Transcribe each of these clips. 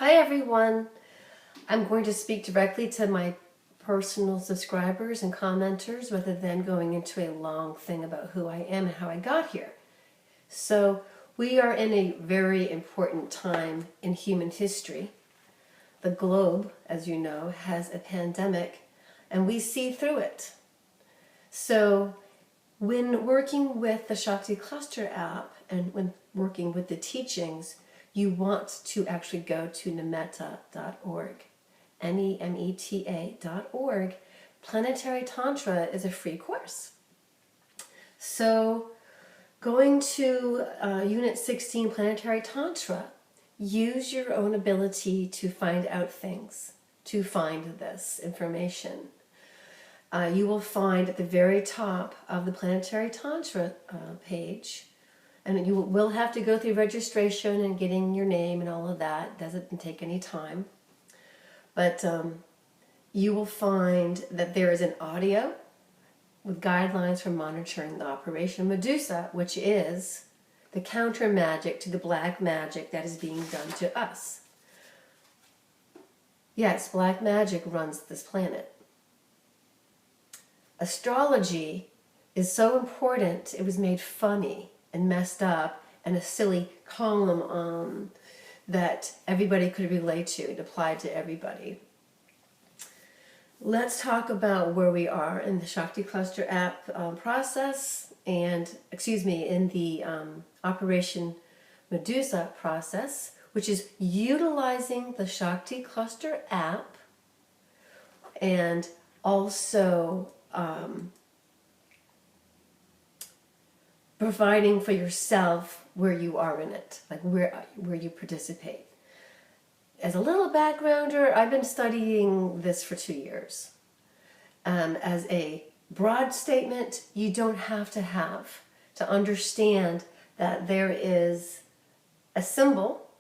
Hi everyone. I'm going to speak directly to my personal subscribers and commenters rather than going into a long thing about who I am and how I got here. So we are in a very important time in human history. The globe, as you know, has a pandemic and we see through it. So when working with the Shakti Cluster app and when working with the teachings, you want to actually go to nemeta.org, nemeta.org. Planetary Tantra is a free course. So going to Unit 16, Planetary Tantra, use your own ability to find out things, to find this information. You will find at the very top of the Planetary Tantra page, and you will have to go through registration and getting your name and all of that. It doesn't take any time. But you will find that there is an audio with guidelines for monitoring the Operation Medusa, which is the counter magic to the black magic that is being done to us. Yes, black magic runs this planet. Astrology is so important, it was made funny and messed up and a silly column that everybody could relate to. It applied to everybody. Let's talk about where we are in the Shakti Cluster app process and, in the Operation Medusa process, which is utilizing the Shakti Cluster app and also providing for yourself where you are in it, like where you participate. As a little backgrounder, I've been studying this for 2 years. As a broad statement, you don't have to understand that there is a symbol,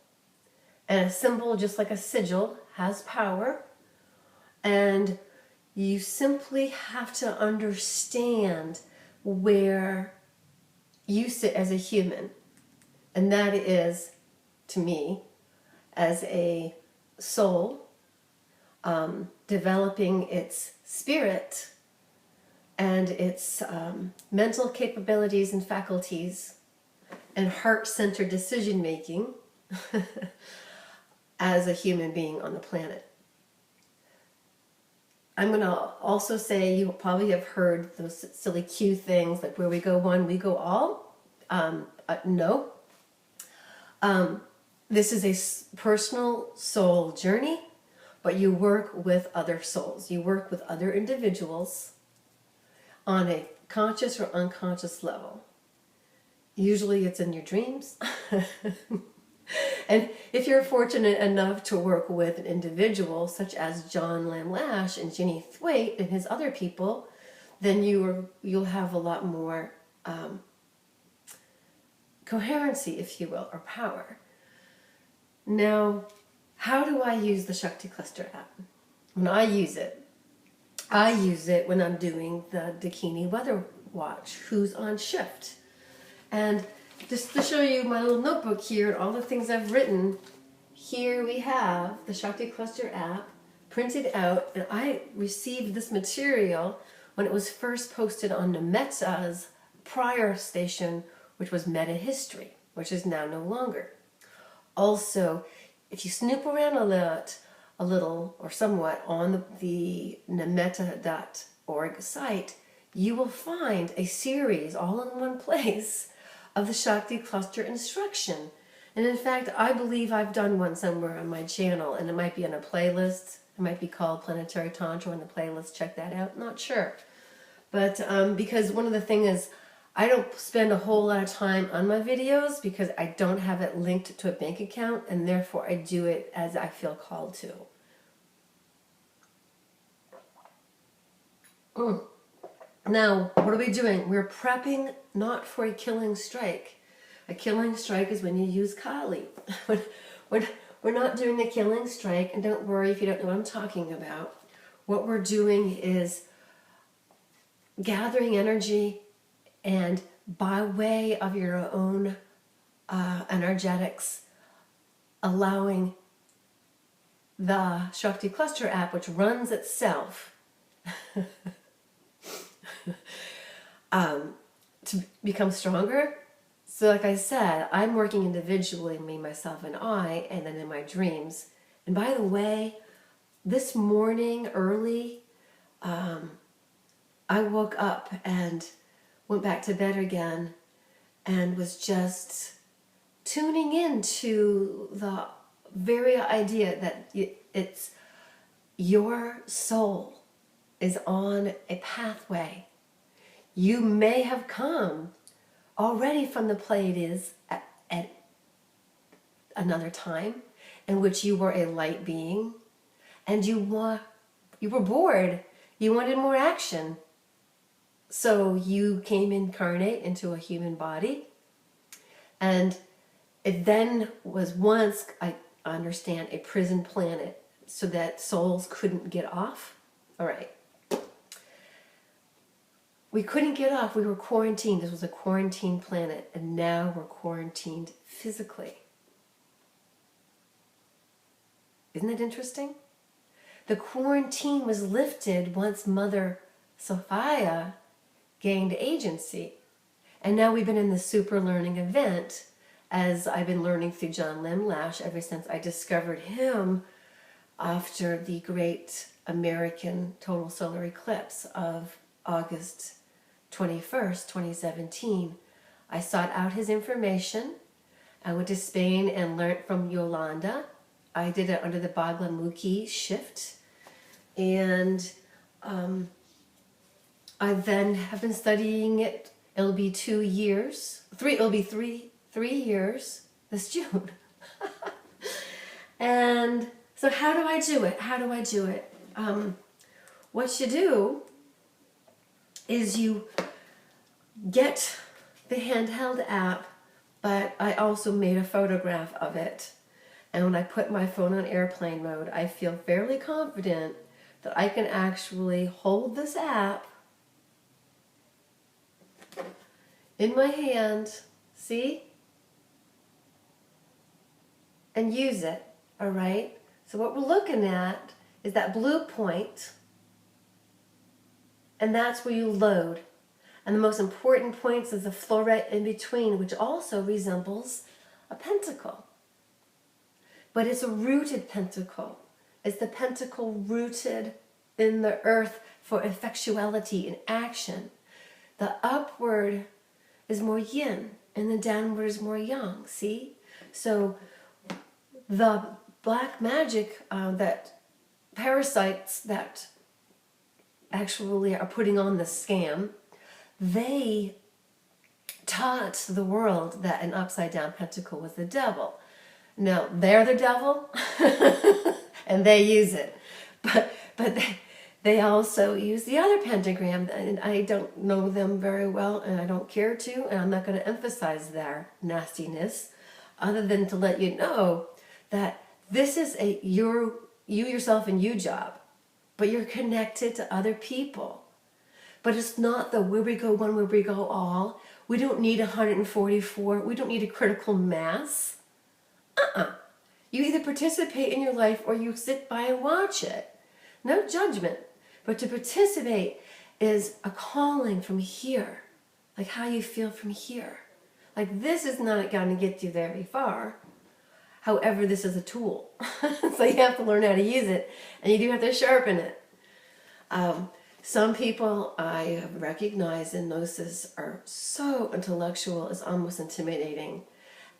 and a symbol, just like a sigil, has power, and you simply have to understand where you sit as a human, and that is, to me, as a soul, developing its spirit and its mental capabilities and faculties and heart-centered decision-making as a human being on the planet. I'm going to also say, you probably have heard those silly cue things, like where we go one, we go all. No. This is a personal soul journey, but you work with other souls. You work with other individuals on a conscious or unconscious level. Usually it's in your dreams. And if you're fortunate enough to work with an individual such as John Lam Lash and Ginny Thwaite and his other people, then you'll have a lot more coherency, if you will, or power. Now, how do I use the Shakti Cluster app? When I use it when I'm doing the Dakini Weather Watch, who's on shift. And just to show you my little notebook here and all the things I've written, here we have the Shakti Cluster app printed out, and I received this material when it was first posted on Nemeta's prior station, which was Meta History, which is now no longer. Also, if you snoop around a little or somewhat on the nemeta.org site, you will find a series all in one place of the Shakti Cluster instruction. And in fact, I believe I've done one somewhere on my channel, and it might be on a playlist. It might be called Planetary Tantra in the playlist. Check that out. Not sure. But because one of the things is, I don't spend a whole lot of time on my videos because I don't have it linked to a bank account, and therefore I do it as I feel called to. Now, what are we doing? We're prepping not for a killing strike. A killing strike is when you use Kali. We're not doing the killing strike, and don't worry if you don't know what I'm talking about. What we're doing is gathering energy, and by way of your own energetics, allowing the Shakti Cluster app, which runs itself, to become stronger. So like I said, I'm working individually, me, myself, and I, and then in my dreams. And by the way, this morning early, I woke up and went back to bed again and was just tuning into the very idea that it's your soul is on a pathway. You may have come already from the Pleiades at another time in which you were a light being, and you were bored. You wanted more action. So you came incarnate into a human body, and it then was once, I understand, a prison planet so that souls couldn't get off. All right. We couldn't get off. We were quarantined. This was a quarantine planet, and now we're quarantined physically. Isn't that interesting? The quarantine was lifted once Mother Sophia gained agency. And now we've been in this super learning event, as I've been learning through John Lim Lash ever since I discovered him after the great American total solar eclipse of August 21st, 2017. I sought out his information. I went to Spain and learned from Yolanda. I did it under the Baglamukhi shift. And I then have been studying it. It'll be 2 years. It'll be three years this June. And so how do I do it? How do I do it? What you do is you get the handheld app, but I also made a photograph of it. And when I put my phone on airplane mode, I feel fairly confident that I can actually hold this app in my hand, see? And use it, all right? So what we're looking at is that blue point, and that's where you load. And the most important points is the floret in between, which also resembles a pentacle. But it's a rooted pentacle. It's the pentacle rooted in the earth for effectuality and action. The upward is more yin, and the downward is more yang, see? So the black magic that parasites that actually are putting on the scam, they taught the world that an upside down pentacle was the devil. Now, they're the devil, and they use it. But they also use the other pentagram, and I don't know them very well, and I don't care to, and I'm not going to emphasize their nastiness, other than to let you know that this is a you yourself and you job, but you're connected to other people. But it's not the where we go one, where we go all. We don't need 144. We don't need a critical mass. You either participate in your life or you sit by and watch it. No judgment. But to participate is a calling from here. Like how you feel from here. Like this is not going to get you very far. However, this is a tool. So you have to learn how to use it. And you do have to sharpen it. Some people I have recognized in Gnosis are so intellectual, it's almost intimidating.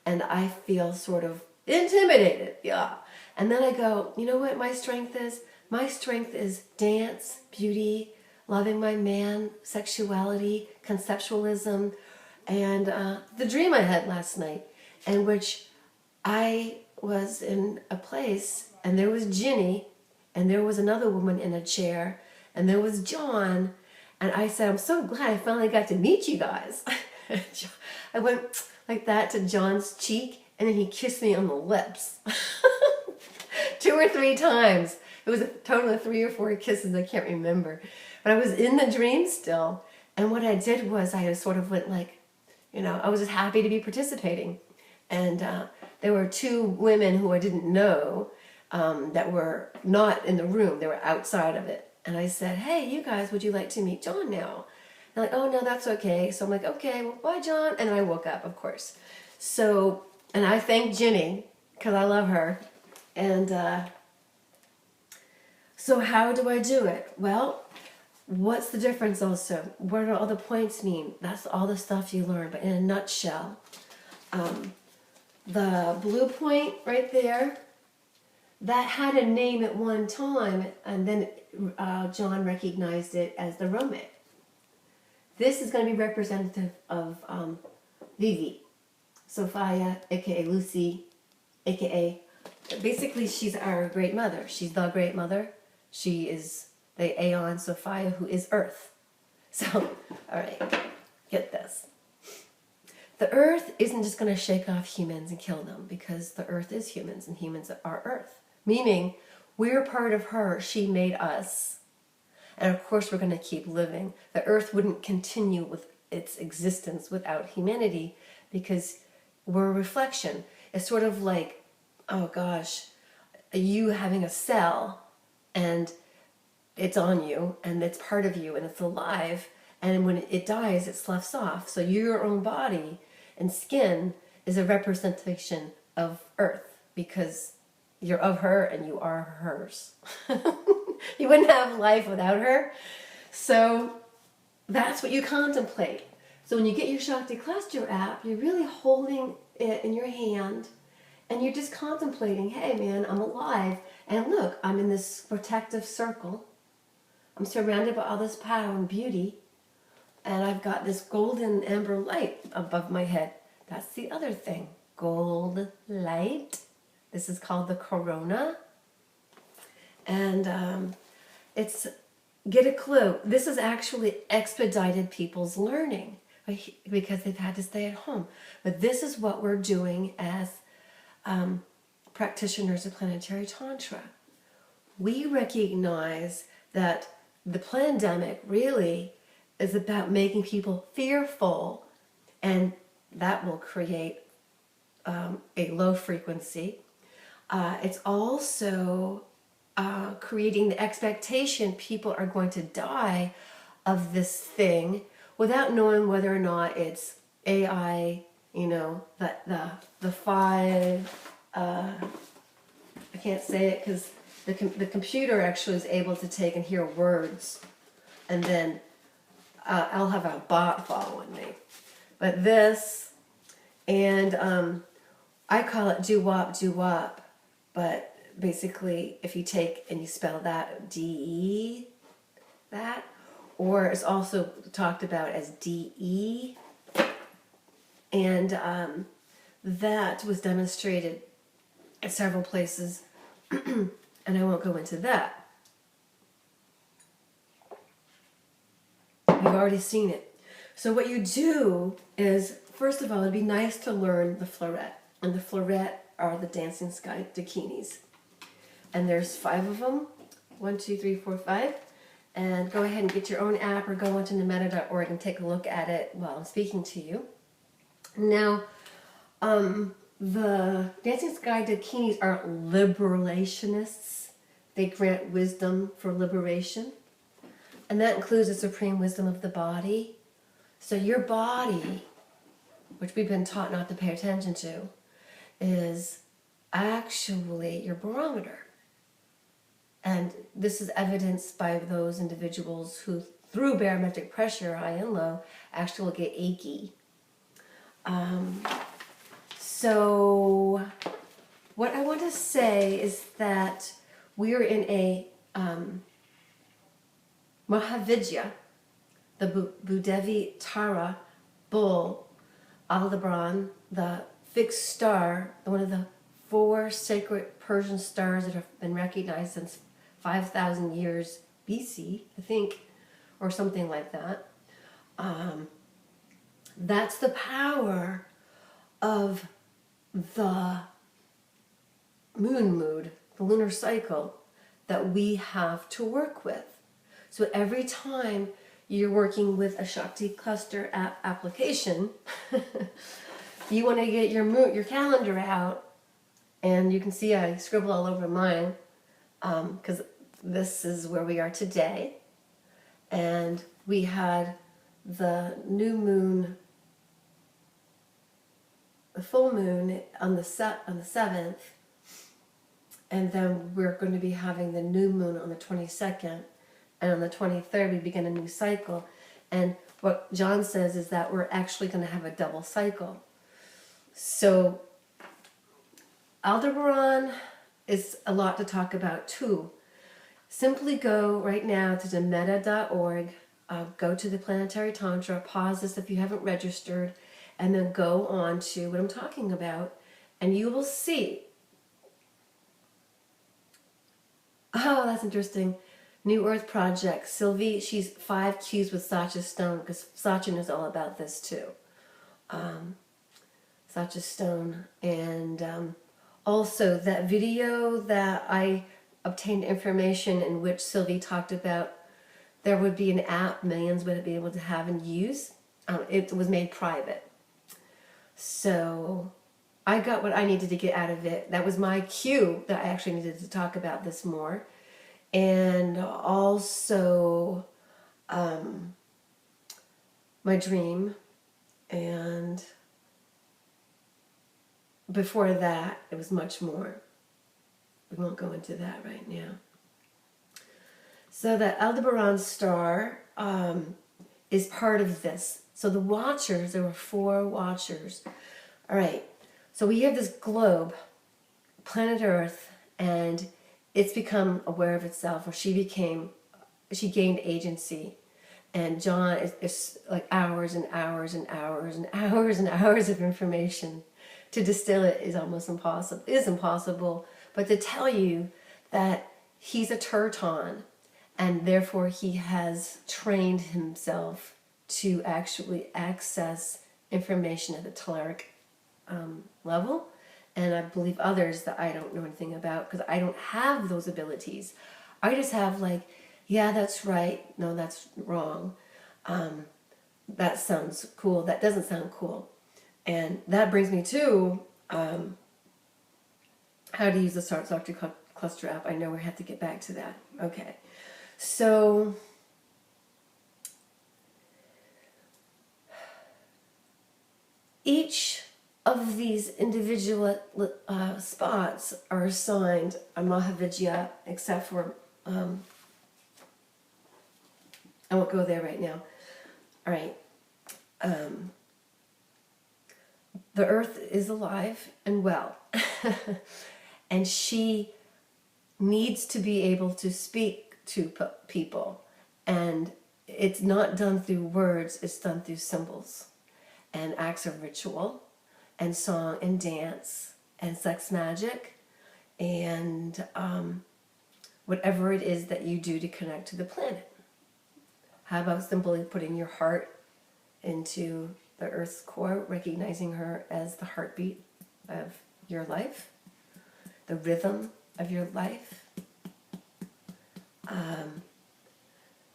And I feel sort of intimidated, yeah. And then I go, you know what my strength is? My strength is dance, beauty, loving my man, sexuality, conceptualism, and the dream I had last night, in which I was in a place, and there was Ginny, and there was another woman in a chair, and there was John, and I said, I'm so glad I finally got to meet you guys. I went like that to John's cheek, and then he kissed me on the lips. 2 or 3 times. It was a total of 3 or 4 kisses, I can't remember. But I was in the dream still, and what I did was I sort of went like, you know, I was just happy to be participating. And there were 2 women who I didn't know, that were not in the room, they were outside of it. And I said, hey, you guys, would you like to meet John now? They're like, oh, no, that's okay. So I'm like, okay, well, bye, John. And then I woke up, of course. So, and I thanked Ginny, because I love her. And so how do I do it? Well, what's the difference also? What do all the points mean? That's all the stuff you learn. But in a nutshell, the blue point right there, that had a name at one time, and then John recognized it as the Romate. This is going to be representative of Vivi, Sophia, aka Lucy, aka, basically she's our great mother. She's the great mother. She is the Aeon Sophia, who is Earth. So, all right, get this. The Earth isn't just going to shake off humans and kill them, because the Earth is humans and humans are Earth. Meaning, we're part of her. She made us. And of course, we're going to keep living. The Earth wouldn't continue with its existence without humanity, because we're a reflection. It's sort of like, oh gosh, you having a cell, and it's on you, and it's part of you, and it's alive, and when it dies, it sloughs off. So your own body and skin is a representation of Earth, because you're of her and you are hers. You wouldn't have life without her. So that's what you contemplate. So when you get your Shakti Cluster app, you're really holding it in your hand, and you're just contemplating, hey man, I'm alive, and look, I'm in this protective circle. I'm surrounded by all this power and beauty, and I've got this golden amber light above my head. That's the other thing. Gold light. This is called the corona. And it's, get a clue, this has actually expedited people's learning because they've had to stay at home. But this is what we're doing as practitioners of Planetary Tantra. We recognize that the pandemic really is about making people fearful, and that will create a low frequency. It's also creating the expectation people are going to die of this thing without knowing whether or not it's AI, you know, the five, I can't say it because the computer actually is able to take and hear words, and then I'll have a bot following me. But this, and I call it doo-wop, but basically if you take and you spell that D-E, that, or it's also talked about as D-E, and that was demonstrated at several places, and I won't go into that. You've already seen it. So what you do is, first of all, it'd be nice to learn the floret, and the floret are the dancing sky dakinis. And there's 5 of them, 1, 2, 3, 4, 5. And go ahead and get your own app or go onto nemeta.org and take a look at it while I'm speaking to you. Now, the dancing sky dakinis are liberationists. They grant wisdom for liberation. And that includes the supreme wisdom of the body. So your body, which we've been taught not to pay attention to, is actually your barometer. And this is evidenced by those individuals who, through barometric pressure, high and low, actually will get achy. So what I want to say is that we are in a Mahavidya, the Bhudevi Tara, bull, Aldebaran, the fixed star, one of the 4 sacred Persian stars that have been recognized since 5,000 years BC, I think, or something like that. That's the power of the moon mood, the lunar cycle, that we have to work with. So every time you're working with a Shakti Cluster app application, you want to get your calendar out And you can see I scribble all over mine because this is where we are today. And we had the new moon, the full moon on the 7th, and then we're going to be having the new moon on the 22nd, and on the 23rd we begin a new cycle. And what John says is that we're actually going to have a double cycle. So Aldebaran is a lot to talk about too. Simply go right now to demeta.org, go to the Planetary Tantra, pause this if you haven't registered, and then go on to what I'm talking about, and you will see. Oh, that's interesting. New Earth Project. Sylvie, she's 5 Qs with Sacha Stone, because Sachin is all about this too. Sacha Stone. And also that video that I obtained information in which Sylvie talked about there would be an app millions would be able to have and use. It was made private. So I got what I needed to get out of it. That was my cue that I actually needed to talk about this more. And also my dream. And before that, it was much more. We won't go into that right now. So the Aldebaran star is part of this. So the watchers, there were 4 watchers. All right, so we have this globe, planet Earth, and it's become aware of itself, or she gained agency. And John is like hours and hours and hours and hours and hours of information. To distill it is almost impossible, but to tell you that he's a Turton, and therefore he has trained himself to actually access information at the telluric level, and I believe others that I don't know anything about because I don't have those abilities. I just have like, yeah, that's right, no, that's wrong, that sounds cool, that doesn't sound cool. And that brings me to how to use the Shakti Cluster app. I know we have to get back to that. Okay, so each of these individual spots are assigned a Mahavidya, except for, I won't go there right now. All right. The earth is alive and well, and she needs to be able to speak to people, and it's not done through words, it's done through symbols and acts of ritual and song and dance and sex magic and whatever it is that you do to connect to the planet. How about simply putting your heart into the Earth's core, recognizing her as the heartbeat of your life, the rhythm of your life.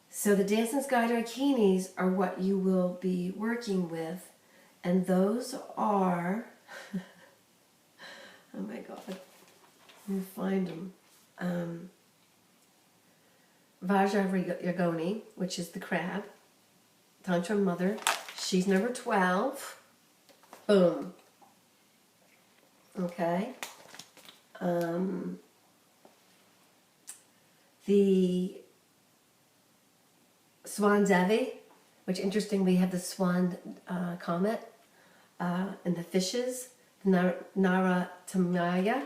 So the Dance and Sky Dakinis are what you will be working with, and those are, oh my God, let me find them. Vajra Yagoni, which is the crab, Tantra Mother. She's number 12. Boom. Okay. The Swan Devi, which interestingly we have the Swan comet and the fishes, Naratamaya.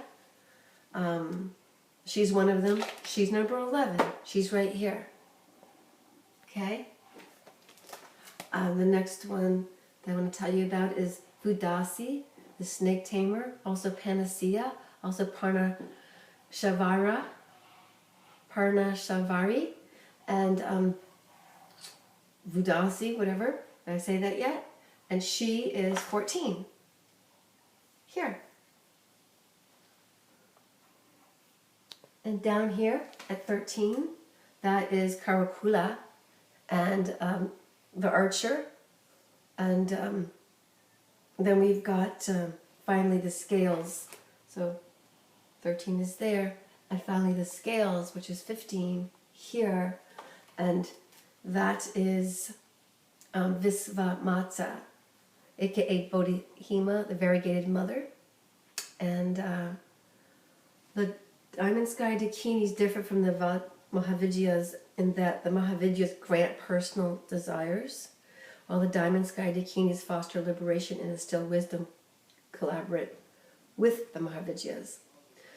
She's one of them. She's number 11. She's right here. Okay. The next one that I want to tell you about is Budasi, the snake tamer, also Panacea, also Parnashavari, and Budasi, whatever. Did I say that yet? And she is 14. Here. And down here at 13, that is Karakula, and the archer, and then we've got finally the scales. So 13 is there, and finally the scales, which is 15 here, and that is Visvamatsa, aka Bodhima, the variegated mother. And the diamond sky dakinis differ from the Mahavidyas in that the Mahavidyas grant personal desires, while the diamond sky dakinis foster liberation and instill wisdom, collaborate with the Mahavidyas.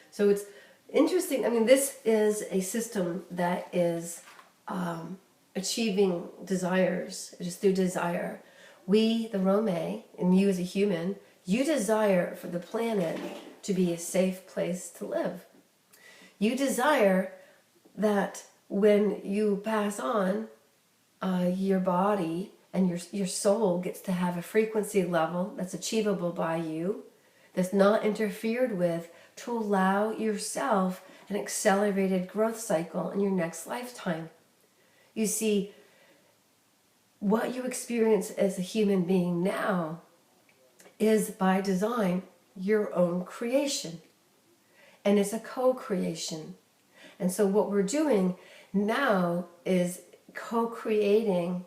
So it's interesting. I mean, this is a system that is achieving desires, just through desire. We, the Rome, and you as a human, you desire for the planet to be a safe place to live. You desire that when you pass on, your body and your soul gets to have a frequency level that's achievable by you, that's not interfered with, to allow yourself an accelerated growth cycle in your next lifetime. You see, what you experience as a human being now is by design your own creation. And it's a co-creation. And so what we're doing now is co-creating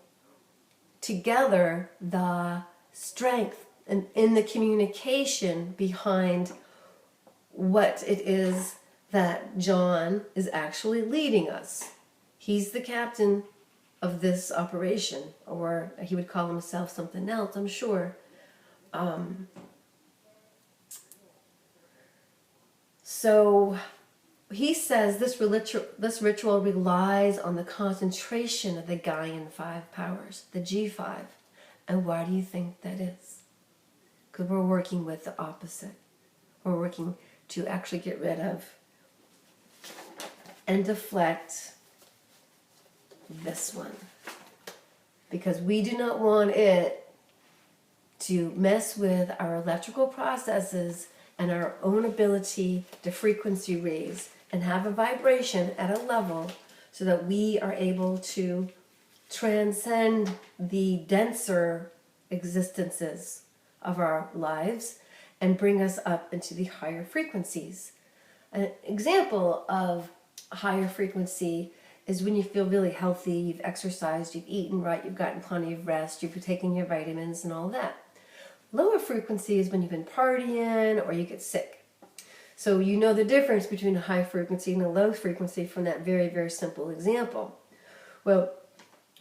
together the strength and in the communication behind what it is that John is actually leading us. He's the captain of this operation, or he would call himself something else, I'm sure. So he says this ritual relies on the concentration of the Gaian 5 powers, the G5. And why do you think that is? Because we're working with the opposite. We're working to actually get rid of and deflect this one. Because we do not want it to mess with our electrical processes and our own ability to frequency raise and have a vibration at a level so that we are able to transcend the denser existences of our lives and bring us up into the higher frequencies. An example of higher frequency is when you feel really healthy, you've exercised, you've eaten right, you've gotten plenty of rest, you've taken your vitamins and all that. Lower frequency is when you've been partying or you get sick. So you know the difference between a high frequency and a low frequency from that very, very simple example. Well,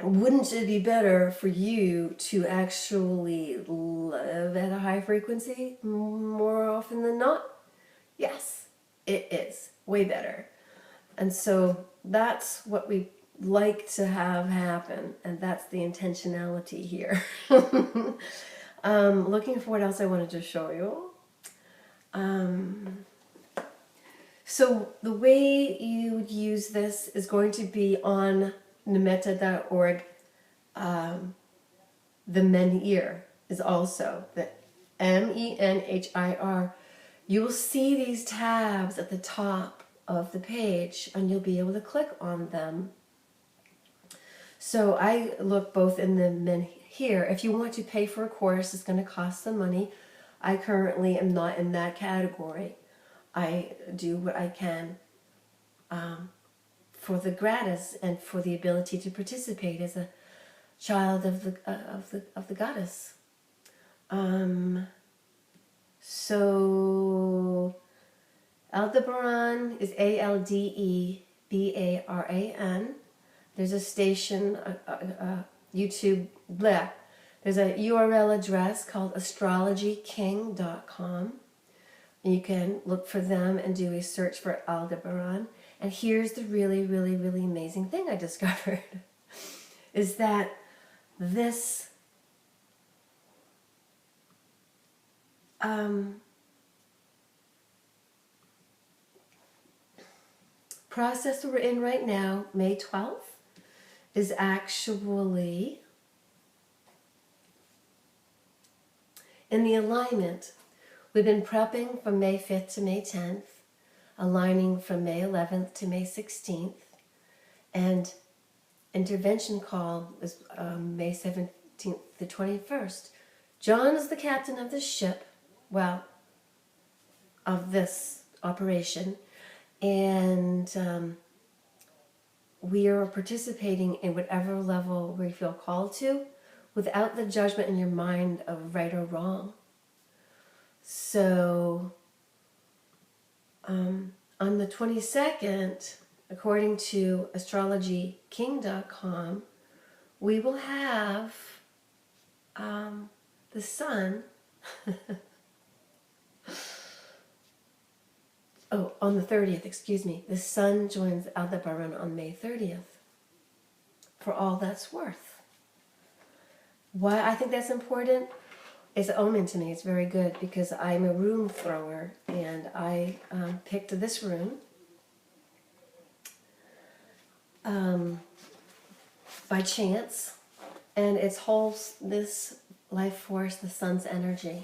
wouldn't it be better for you to actually live at a high frequency more often than not? Yes, it is. Way better. And so that's what we like to have happen, and that's the intentionality here. Looking for what else I wanted to show you. So the way you would use this is going to be on Nimeta.org. The Menhir is also the MENHIR. You will see these tabs at the top of the page, and you'll be able to click on them. So I look both in the Menhir. If you want to pay for a course, it's going to cost some money. I currently am not in that category. I do what I can for the gratis and for the ability to participate as a child of the goddess. So Aldebaran is ALDEBARAN. There's a station, YouTube, blah. There's a URL address called astrologyking.com. You can look for them and do a search for Aldebaran. And here's the really, really, really amazing thing I discovered is that this process that we're in right now, May 12th, is actually in the alignment. We've been prepping from May 5th to May 10th, aligning from May 11th to May 16th, and intervention call is May 17th to 21st. John is the captain of the ship, well, of this operation, and we are participating in whatever level we feel called to without the judgment in your mind of right or wrong. So on the 22nd, according to astrologyking.com, we will have the sun. Oh, on the 30th, excuse me. The sun joins Aldebaran on May 30th. For all that's worth. Why I think that's important is an omen to me. It's very good because I'm a room thrower, and I picked this room by chance, and it holds this life force, the sun's energy.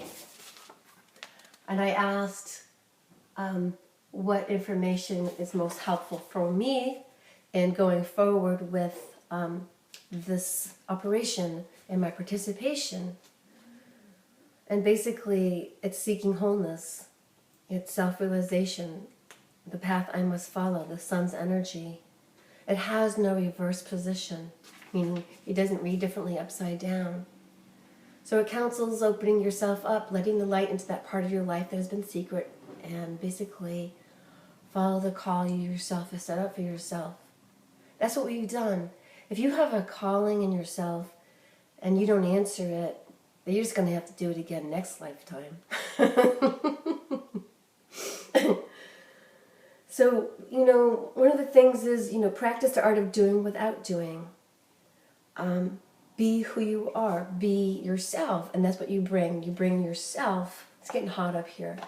And I asked what information is most helpful for me in going forward with this operation and my participation. And basically, it's seeking wholeness. It's self-realization, the path I must follow, the sun's energy. It has no reverse position, meaning it doesn't read differently upside down. So it counsels opening yourself up, letting the light into that part of your life that has been secret, and basically follow the call you yourself have set up for yourself. That's what we've done. If you have a calling in yourself and you don't answer it, then you're just going to have to do it again next lifetime. So, one of the things is, practice the art of doing without doing. Be who you are. Be yourself. And that's what you bring. You bring yourself. It's getting hot up here.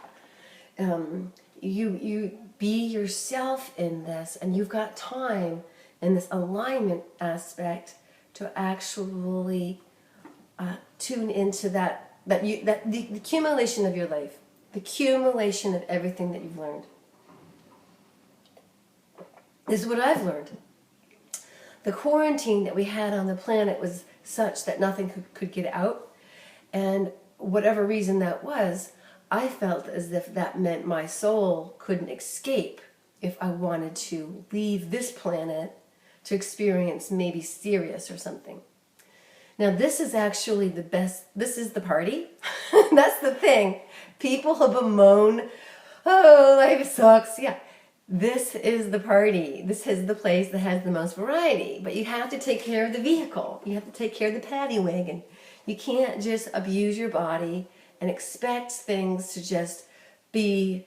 You be yourself in this, and you've got time in this alignment aspect to actually tune into the accumulation of your life, the accumulation of everything that you've learned. This is what I've learned. The quarantine that we had on the planet was such that nothing could get out, and whatever reason that was, I felt as if that meant my soul couldn't escape if I wanted to leave this planet to experience maybe Sirius or something. Now this is actually the best, this is the party. That's the thing. People have bemoan, oh, life sucks. Yeah, this is the party. This is the place that has the most variety. But you have to take care of the vehicle. You have to take care of the paddy wagon. You can't just abuse your body and expect things to just be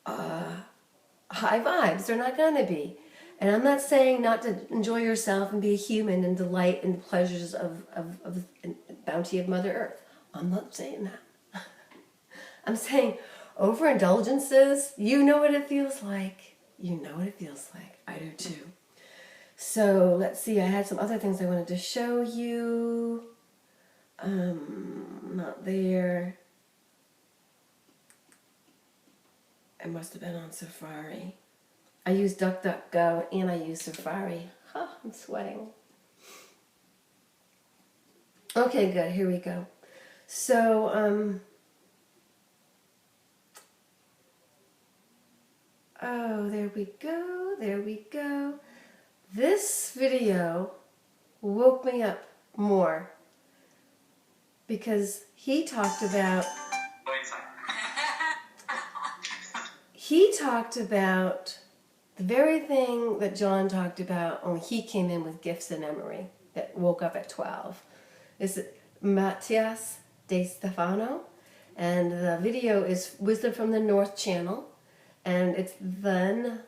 high vibes. They're not going to be. And I'm not saying not to enjoy yourself and be a human and delight in the pleasures of bounty of Mother Earth. I'm not saying that. I'm saying overindulgences, you know what it feels like. You know what it feels like. I do too. So let's see, I had some other things I wanted to show you. Not there. I must have been on Safari. I use DuckDuckGo and I use Safari. Huh, I'm sweating. Okay, good. Here we go. So, oh, there we go. There we go. This video woke me up more because he talked about the very thing that John talked about when he came in with gifts in Emory that woke up at 12. It's Matthias De Stefano, and the video is Wisdom from the North channel, and it's then,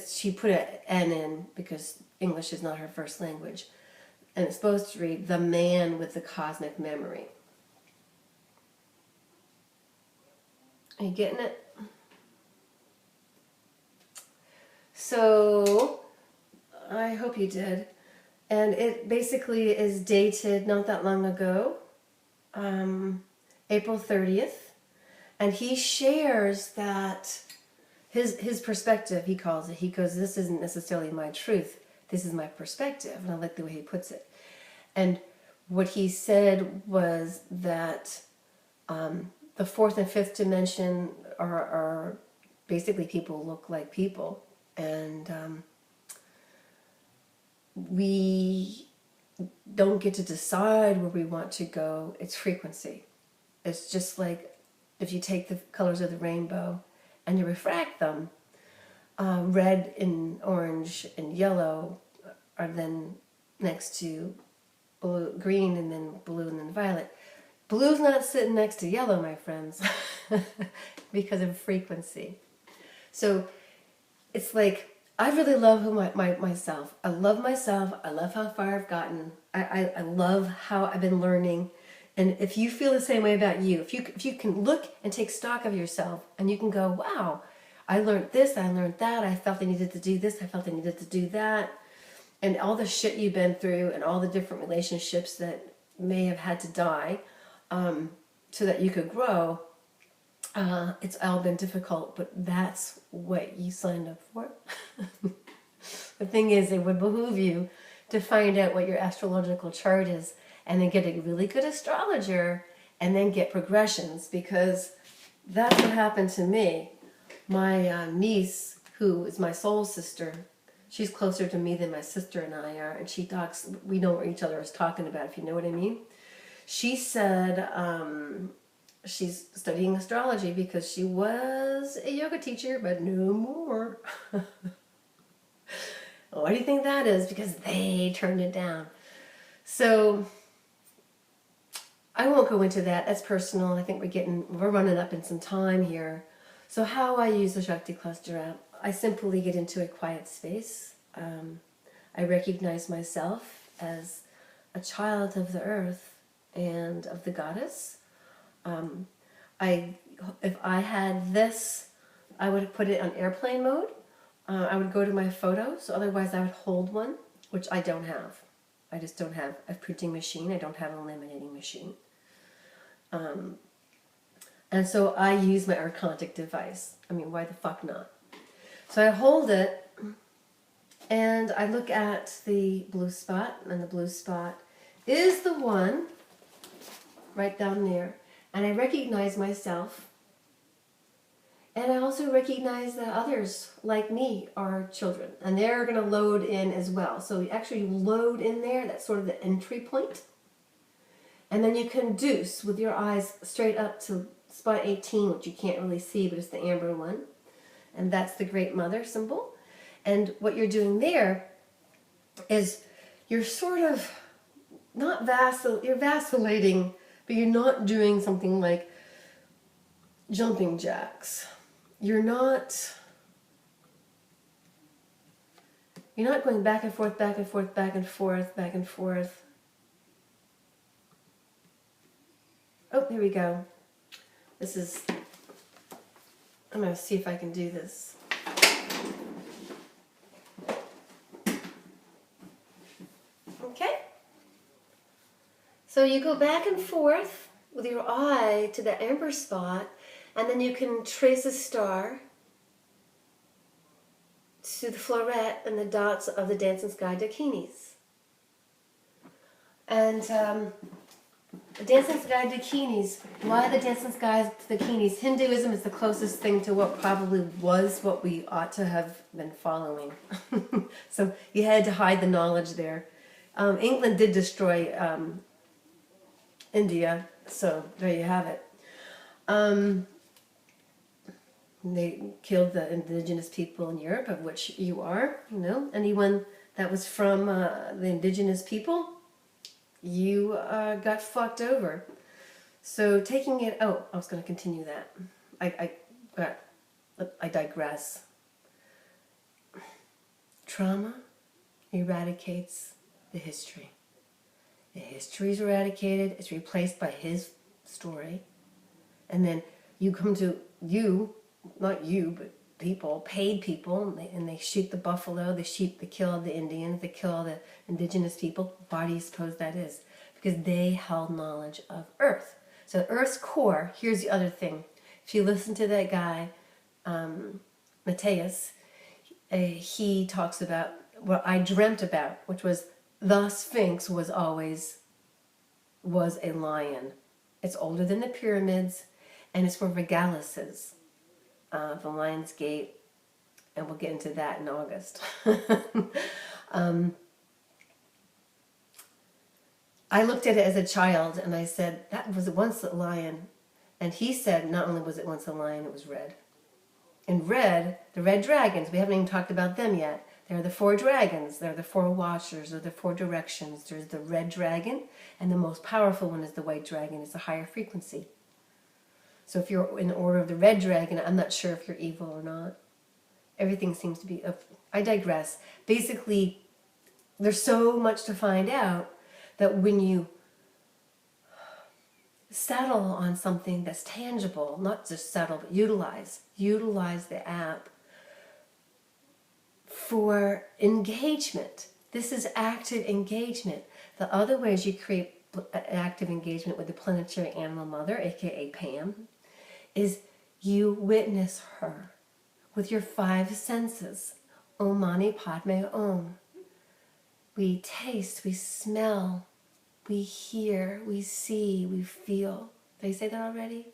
she put an N in because English is not her first language, and it's supposed to read, The Man with the Cosmic Memory. Are you getting it? So, I hope you did. And it basically is dated not that long ago, April 30th. And he shares that his perspective, he calls it. He goes, this isn't necessarily my truth. This is my perspective. And I like the way he puts it. And what he said was that the fourth and fifth dimension are basically people look like people. And we don't get to decide where we want to go. It's frequency. It's just like if you take the colors of the rainbow and you refract them, red and orange and yellow are then next to blue, green, and then blue, and then violet. Blue's not sitting next to yellow, my friends, because of frequency. So it's like, I really love myself. I love myself. I love how far I've gotten. I love how I've been learning. And if you feel the same way about you, if you can look and take stock of yourself and you can go, wow, I learned this, I learned that, I felt I needed to do this, I felt I needed to do that. And all the shit you've been through and all the different relationships that may have had to die so that you could grow, it's all been difficult, but that's what you signed up for. The thing is, it would behoove you to find out what your astrological chart is and then get a really good astrologer and then get progressions, because that's what happened to me. My niece, who is my soul sister, she's closer to me than my sister and I are, and she talks, we know what each other is talking about, if you know what I mean. She said she's studying astrology because she was a yoga teacher, but no more. Why do you think that is? Because they turned it down. So I won't go into that. That's personal. I think we're running up in some time here. So how I use the Shakti Cluster app, I simply get into a quiet space. I recognize myself as a child of the earth and of the goddess. If I had this, I would put it on airplane mode. I would go to my photos. Otherwise, I would hold one, which I don't have. I just don't have a printing machine. I don't have a laminating machine. And so I use my Archontic device. I mean, why the fuck not? So I hold it, and I look at the blue spot, and the blue spot is the one right down there. And I recognize myself, and I also recognize that others like me are children, and they're going to load in as well. So you actually load in there. That's sort of the entry point. And then you conduce with your eyes straight up to spot 18, which you can't really see, but it's the amber one. And that's the Great Mother symbol. And what you're doing there is you're sort of not you're vacillating, but you're not doing something like jumping jacks. You're not going back and forth, back and forth, back and forth, back and forth. Oh, here we go. I'm going to see if I can do this. Okay. So you go back and forth with your eye to the amber spot, and then you can trace a star to the floret and the dots of the Dancing Sky Dakinis. And the Dancing Sky Dakinis, why the Dancing Sky Dakinis? Hinduism is the closest thing to what probably was what we ought to have been following. So you had to hide the knowledge there. England did destroy India, so there you have it. They killed the indigenous people in Europe, of which you are, anyone that was from the indigenous people, you got fucked over. So taking it, I was going to continue that. I digress. Trauma eradicates the history. The history is eradicated, it's replaced by his story. And then you come to not you, but people, paid people, and they shoot the buffalo, they kill the Indians, they kill the indigenous people. Why do you suppose that is? Because they held knowledge of Earth. So Earth's core, here's the other thing. If you listen to that guy, Mateus, he talks about what I dreamt about, which was the Sphinx was a lion. It's older than the pyramids, and it's where Regalis is, the Lion's Gate, and we'll get into that in August. I looked at it as a child and I said, that was once a lion. And he said, not only was it once a lion, it was red. And red, the red dragons, we haven't even talked about them yet. They're the 4 dragons. They're the 4 watchers, or the 4 directions. There's the red dragon, and the most powerful one is the white dragon. It's a higher frequency. So if you're in the order of the red dragon, I'm not sure if you're evil or not. Everything seems to be... I digress. Basically, there's so much to find out that when you settle on something that's tangible, not just settle, but utilize the app for engagement. This is active engagement. The other ways you create active engagement with the planetary animal mother, aka Pam, is you witness her with your 5 senses. Om Mani Padme Om. We taste, we smell, we hear, we see, we feel. Did I say that already?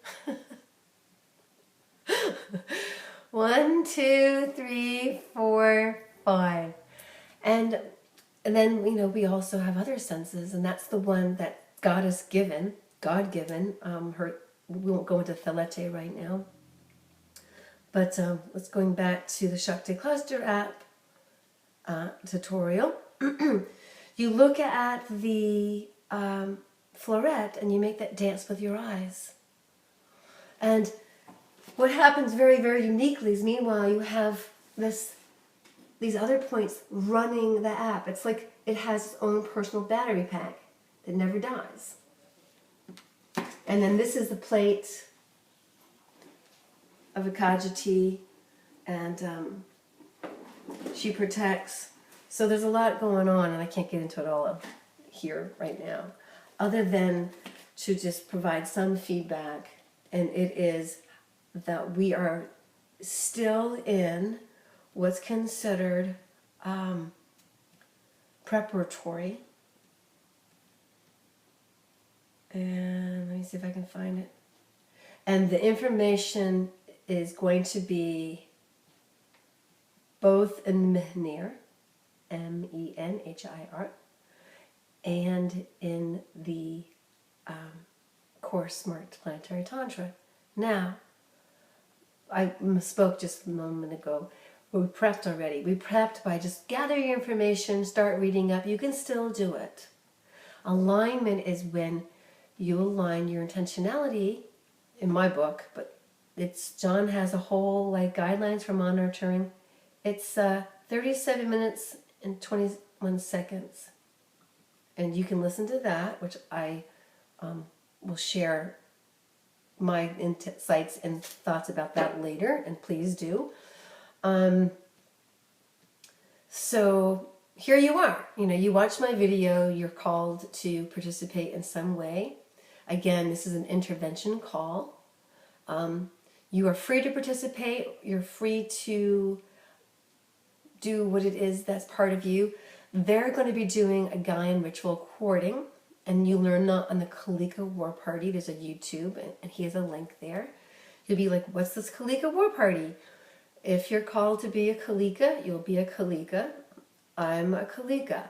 1, 2, 3, 4, 5. And then, we also have other senses, and that's the one that God given. We won't go into Thelete right now. But let's going back to the Shakti Cluster app tutorial. You look at the floret and you make that dance with your eyes. And what happens very, very uniquely is, meanwhile, you have these other points running the app. It's like it has its own personal battery pack that never dies. And then this is the plate of Akajiti, and she protects. So there's a lot going on, and I can't get into it all here right now, other than to just provide some feedback, and it is that we are still in what's considered preparatory. And let me see if I can find it. And the information is going to be both in Menhir, Menhir, and in the course marked Planetary Tantra. Now, I spoke just a moment ago. We prepped already. We prepped by just gather your information, start reading up. You can still do it. Alignment is when you align your intentionality, in my book, but John has a whole guidelines for monitoring. It's 37 minutes and 21 seconds. And you can listen to that, which I will share my insights and thoughts about that later, and please do. So here you are. You watch my video, you're called to participate in some way. Again, this is an intervention call. You are free to participate. You're free to do what it is that's part of you. They're going to be doing a Gaian ritual courting, and you learn that on the Kalika War Party. There's a YouTube, and he has a link there. You'll be like, what's this Kalika War Party? If you're called to be a Kalika, you'll be a Kalika. I'm a Kalika.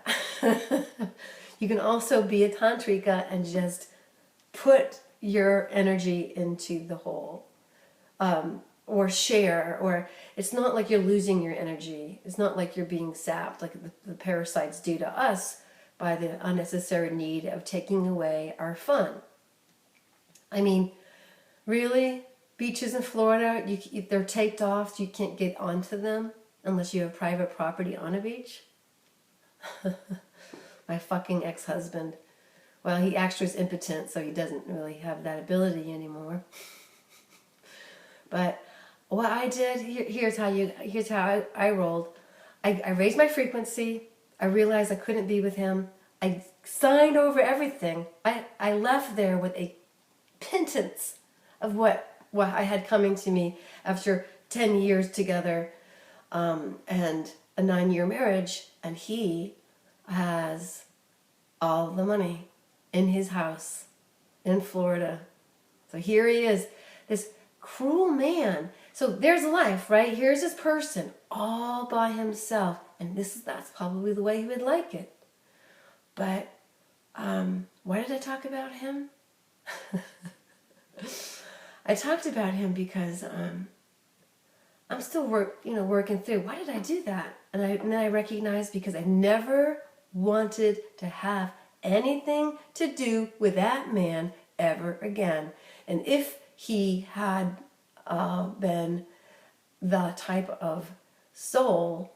You can also be a Tantrika and just put your energy into the whole. Or share, or it's not like you're losing your energy. It's not like you're being sapped like the parasites do to us by the unnecessary need of taking away our fun. I mean, really? Beaches in Florida, they're taped off, so you can't get onto them unless you have private property on a beach? My fucking ex-husband. Well, he actually is impotent, so he doesn't really have that ability anymore. But what I did, here's how I rolled. I raised my frequency. I realized I couldn't be with him. I signed over everything. I left there with a pittance of what I had coming to me after 10 years together, and a 9-year marriage. And he has all the money in his house in Florida. So here he is. this cruel man. So there's life, right? Here's this person all by himself. And that's probably the way he would like it. But why did I talk about him? I talked about him because I'm still working through. Why did I do that? And then I recognized because I never wanted to have anything to do with that man ever again. And if he had been the type of soul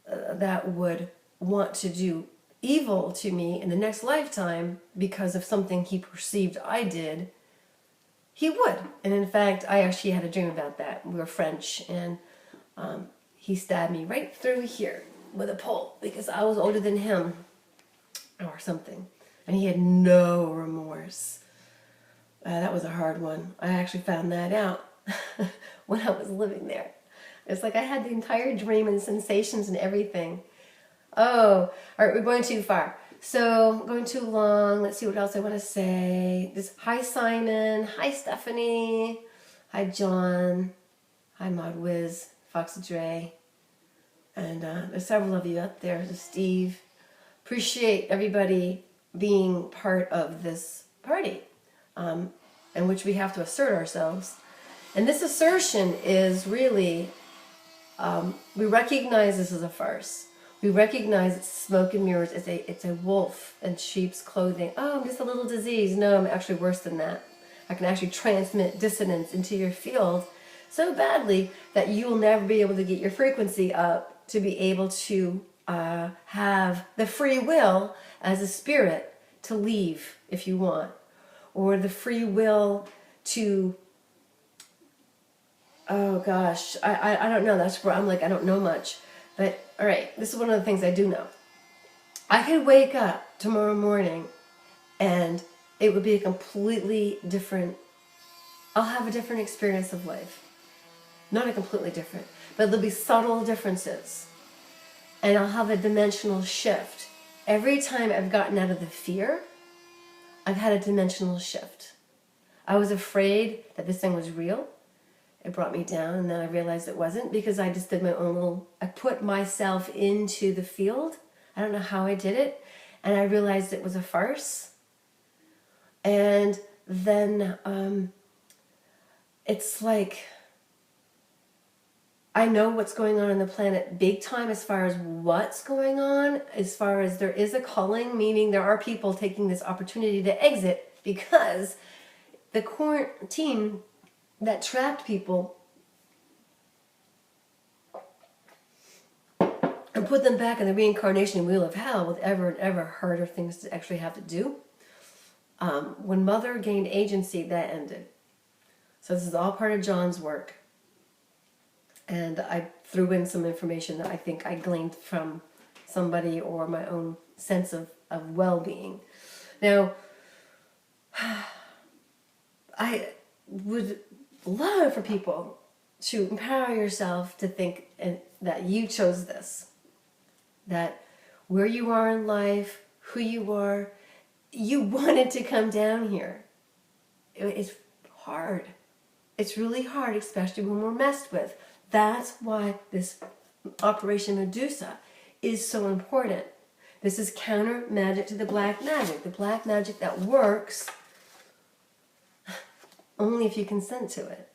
that would want to do evil to me in the next lifetime because of something he perceived I did, he would. And in fact, I actually had a dream about that. We were French, and he stabbed me right through here with a pole because I was older than him or something. And he had no remorse. That was a hard one. I actually found that out when I was living there. It's like I had the entire dream and sensations and everything. Oh, all right, we're going too far. So, going too long. Let's see what else I want to say. Hi, Simon. Hi, Stephanie. Hi, John. Hi, Maud Wiz, Fox Dre. And there's several of you up there. There's Steve. Appreciate everybody being part of this party in which we have to assert ourselves. And this assertion is really, we recognize this as a farce. We recognize it's smoke and mirrors. It's a wolf in sheep's clothing. Oh, I'm just a little disease. No, I'm actually worse than that. I can actually transmit dissonance into your field so badly that you will never be able to get your frequency up to be able to have the free will as a spirit to leave if you want, or the free will to, oh gosh, I don't know. That's where I'm like, I don't know much. But, all right, this is one of the things I do know. I could wake up tomorrow morning and it would be a completely different, I'll have a different experience of life. Not a completely different, but there'll be subtle differences. And I'll have a dimensional shift. Every time I've gotten out of the fear, I've had a dimensional shift. I was afraid that this thing was real. It brought me down, and then I realized it wasn't because I just did my own I put myself into the field. I don't know how I did it. And I realized it was a farce. And then it's like, I know what's going on the planet big time as far as what's going on, as far as there is a culling, meaning there are people taking this opportunity to exit because the quarantine that trapped people and put them back in the reincarnation wheel of hell with ever and ever harder things to actually have to do. When Mother gained agency, that ended. So this is all part of John's work. And I threw in some information that I think I gleaned from somebody or my own sense of well-being. Now, I would love for people to empower yourself to think that you chose this. That where you are in life, who you are, you wanted to come down here. It's hard. It's really hard, especially when we're messed with. That's why this Operation Medusa is so important. This is counter magic to the black magic. The black magic that works only if you consent to it.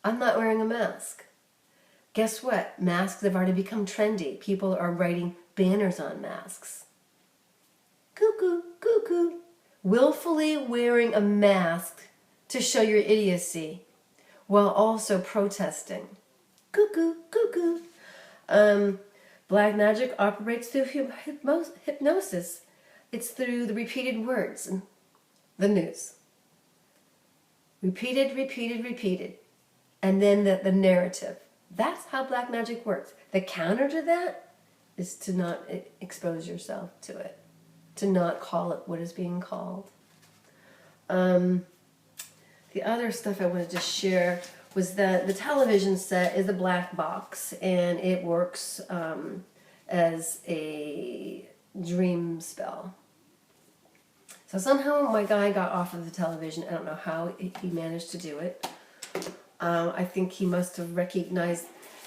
I'm not wearing a mask. Guess what? Masks have already become trendy. People are writing banners on masks. Cuckoo, cuckoo. Willfully wearing a mask to show your idiocy while also protesting. Cuckoo, cuckoo. Black magic operates through hypnosis. It's through the repeated words and the news. Repeated, repeated, repeated. And then the narrative. That's how black magic works. The counter to that is to not expose yourself to it. To not call it what is being called. The other stuff I wanted to share was that the television set is a black box, and it works as a dream spell. So somehow my guy got off of the television. I don't know how he managed to do it. I think he must have recognized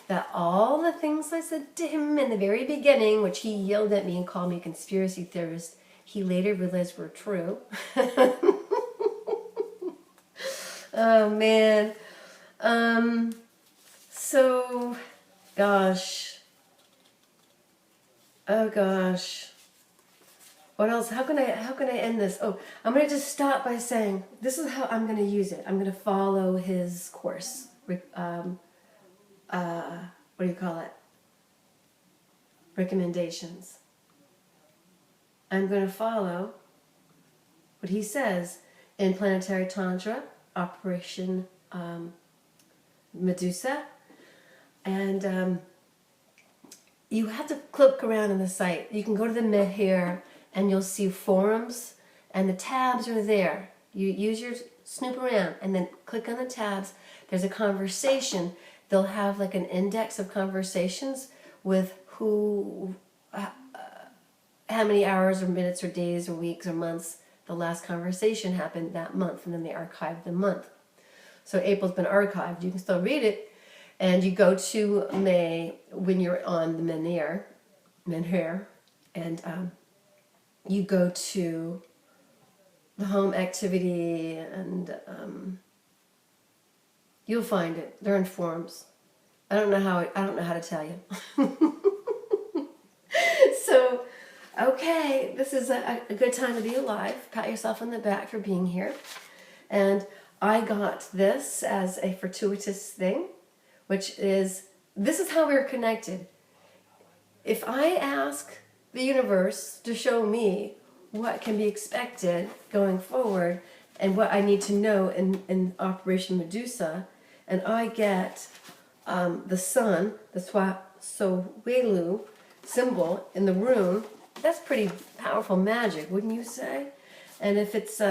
that all the things I said to him in the very beginning, which he yelled at me and called me a conspiracy theorist, he later realized were true. Oh, man. So, gosh. Oh, gosh. What else? How can I end this? Oh, I'm going to just stop by saying, this is how I'm going to use it. I'm going to follow his course. What do you call it? Recommendations. I'm going to follow what he says in Planetary Tantra, Operation Medusa. And you have to click around on the site. You can go to the mid here and you'll see forums and the tabs are there. You use your snoop around and then click on the tabs. There's a conversation. They'll have like an index of conversations with who, how many hours or minutes or days or weeks or months the last conversation happened that month, and then they archive the month. So April's been archived. You can still read it, and you go to May when you're on the Menhir, and you go to the home activity, and you'll find it. They're in forums. I don't know how to tell you. So, okay, this is a good time to be alive. Pat yourself on the back for being here. And I got this as a fortuitous thing, which is, this is how we're connected. If I ask the universe to show me what can be expected going forward and what I need to know in Operation Medusa, and I get the sun, the Swasowelu symbol in the rune, that's pretty powerful magic, wouldn't you say? And if it's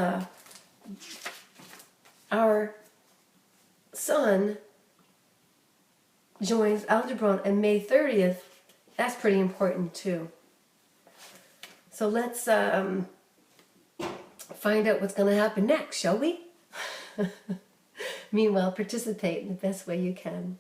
our sun joins Aldebaran on May 30th, that's pretty important too. So let's find out what's going to happen next, shall we? Meanwhile, participate in the best way you can.